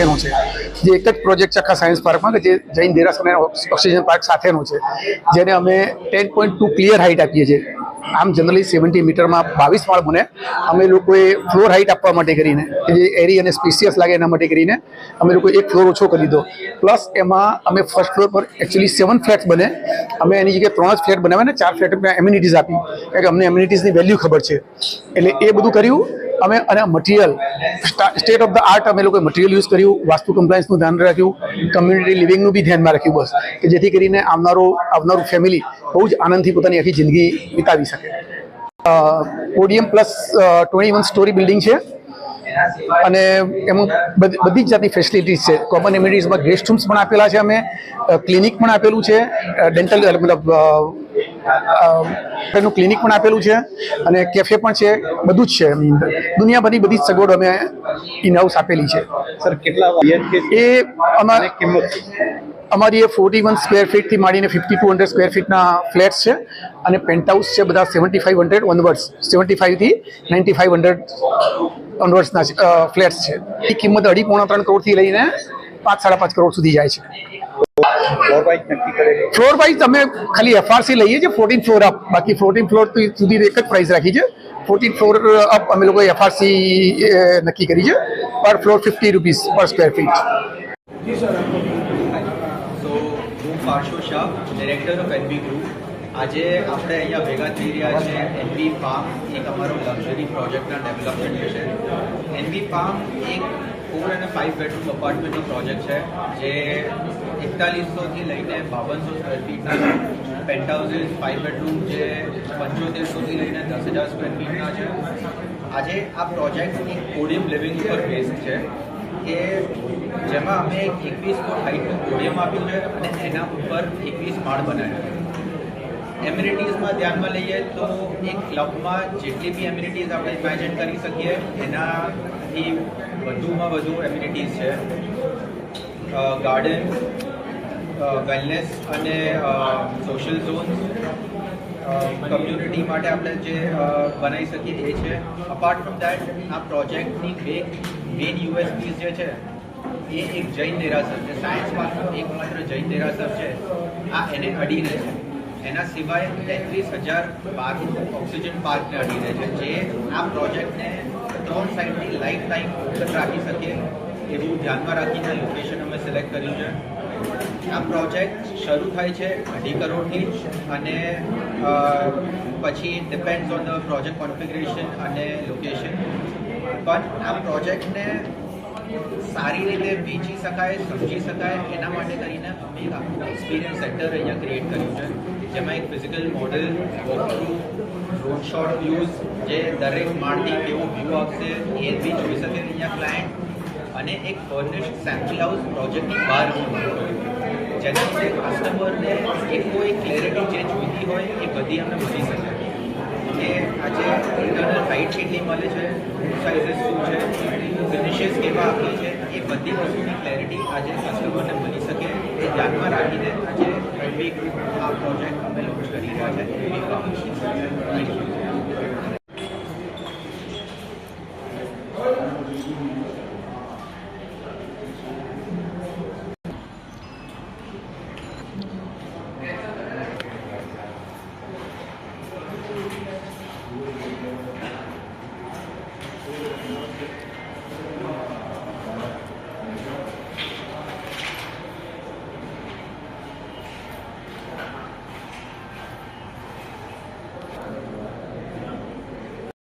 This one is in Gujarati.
સાથેનો છે, જે એક જ પ્રોજેક્ટ છે આખા સાયન્સ પાર્કમાં કે જે જૈન દેરાસર અને ઓક્સિજન પાર્ક સાથેનો છે, જેને અમે 10.2 ક્લિયર હાઇટ આપીએ છીએ. આમ જનરલી 70 મીટરમાં 22 માળ બને. અમે લોકોએ ફ્લોર હાઇટ આપવા માટે કરીને, કે જે એરી અને સ્પેસિયસ લાગે એના માટે કરીને અમે લોકો એક ફ્લોર ઓછો કરી દીધો. પ્લસ એમાં અમે ફર્સ્ટ ફ્લોર પર એકચ્યુઅલી 7 ફ્લેટ્સ બને, અમે એની જગ્યાએ 3 જ ફ્લેટ બનાવ્યા ને 4 ફ્લેટ એમ્યુનિટીઝ આપી, કારણ કે અમને એમ્યુનિટીઝની વેલ્યુ ખબર છે. એટલે એ બધું કર્યું અમે. અને material state of the art અમે લોકોએ મટીરિયલ યુઝ કર્યું, વાસ્તુ કમ્પ્લાયન્સનું ધ્યાન રાખ્યું, કમ્યુનિટી લિવિંગનું બી ધ્યાનમાં રાખ્યું, બસ કે જેથી કરીને આવનારું ફેમિલી બહુ જ આનંદથી પોતાની આખી જિંદગી વિતાવી શકે. પોડિયમ પ્લસ 21 સ્ટોરી બિલ્ડિંગ છે અને એમાં બધી જ જાતની ફેસિલિટીઝ છે. કોમન એમ્યુનિટીઝમાં ગેસ્ટ રૂમ્સ પણ આપેલા છે, અમે ક્લિનિક પણ આપેલું છે, ડેન્ટલ મતલબ એનું ક્લિનિક પણ આપેલું છે અને કેફે પણ છે, બધું જ છે. એની અંદર દુનિયાભરની બધી જ સગવડ અમે ઇન હાઉસ આપેલી છે. સર કેટલા એ અમારી એ 41 સ્ક્વેર ફીટથી માંડીને 5200 સ્ક્વેર ફીટના ફ્લેટ્સ છે અને પેન્ટહાઉસ છે બધા 7500 ઓનવર્ડ્સ, 75 થી 9500 ઓનવર્ડ્સના ફ્લેટ્સ છે. એ કિંમત 2.5-3 કરોડથી લઈને 5-5.5 કરોડ સુધી જાય છે. ફ્લોર વાઇઝ અમે ખાલી એફઆરસી લઈએ છીએ 14 ફ્લોર અપ, બાકી 14 ફ્લોર સુધી એક જ પ્રાઇસ રાખી છે. 14 ફ્લોર અપ અમે લોકોએ એફઆરસી નક્કી કરી છે, per floor 50 rupees per square feet. હું Parsho Shah, director of NB group. આજે આપણે અહીંયા ભેગા થઈ રહ્યા છે એનબી ફાર્મ, એક અમારો લક્ઝરી પ્રોજેક્ટના ડેવલપમેન્ટ વિશે. એનબી ફાર્મ એક 4 અને 5 બેડરૂમ અપાર્ટમેન્ટનો પ્રોજેક્ટ છે, જે 4100થી લઈને 5200 સ્ક્વેર ફીટના પેન્ટહાઉસીસ, 5 બેડરૂમ જે 7500થી લઈને 10,000 સ્ક્વેર ફીટના છે. આજે આ પ્રોજેક્ટ એક પોડિયમ લિવિંગ ઉપર બેઝ છે, કે જેમાં અમે 21 ફૂટ હાઇટનું પોડિયમ આપ્યું છે અને એના ઉપર 21 માળ બનાવ્યા છે. એમ્યુનિટીઝમાં ધ્યાનમાં લઈએ તો એક ક્લબમાં જેટલી બી એમ્યુનિટીઝ આપણે ઇમેજિન કરી શકીએ એનાથી વધુમાં વધુ એમ્યુનિટીઝ છે. ગાર્ડન, વેલનેસ અને સોશિયલ ઝોન્સ, કમ્યુનિટી માટે આપણે જે બનાવી શકીએ એ છે. અપાર્ટ ફ્રોમ દેટ આ પ્રોજેક્ટની બે મેઇન યુએસપીઝ જે છે એ એક જૈન દેરાસર છે. સાયન્સ પાર્કનું એકમાત્ર જૈન દેરાસર છે, આ એને અડીને છે. એના સિવાય 33,000 પાર્કનું ઓક્સિજન પાર્કને અડીને છે, જે આ પ્રોજેક્ટને 3 સાઇડની લાઈફ ટાઈમ ઓપન રાખી શકે એવું ધ્યાનમાં રાખીને લોકેશન અમે સિલેક્ટ કર્યું છે. આ પ્રોજેક્ટ શરૂ થાય છે 2.5 કરોડથી અને પછી depends on the project configuration અને લોકેશન. પણ આ પ્રોજેક્ટને સારી રીતે વેચી શકાય, સમજી શકાય એના માટે કરીને અમે એક આખું એક્સપિરિયન્સ સેન્ટર અહીંયા ક્રિએટ કર્યું છે, જેમાં એક physical model, walkthrough, road shot views, જે દરેક માળથી કેવો વ્યૂ આપશે એ બી જોઈ શકે અહીંયા ક્લાયન્ટ, અને એક ફર્નિશ્ડ સેમ્પલ હાઉસ પ્રોજેક્ટની બહાર જેના લીધે કસ્ટમરને કોઈ ક્લેરિટી જે જોઈતી હોય એ બધી અમને મળી શકે. કે આજે ઇન્ટરનલ હાઇટ કેટલી મળે છે, સાઇઝીસ શું છે, ફિનિશિસ કેવા આપીએ છે, એ બધી વસ્તુની ક્લેરિટી આજે કસ્ટમરને મળી શકે એ ધ્યાનમાં રાખીને આજે એનબી ગ્રુપ આ પ્રોજેક્ટ અમે લોન્ચ કરી રહ્યા છે.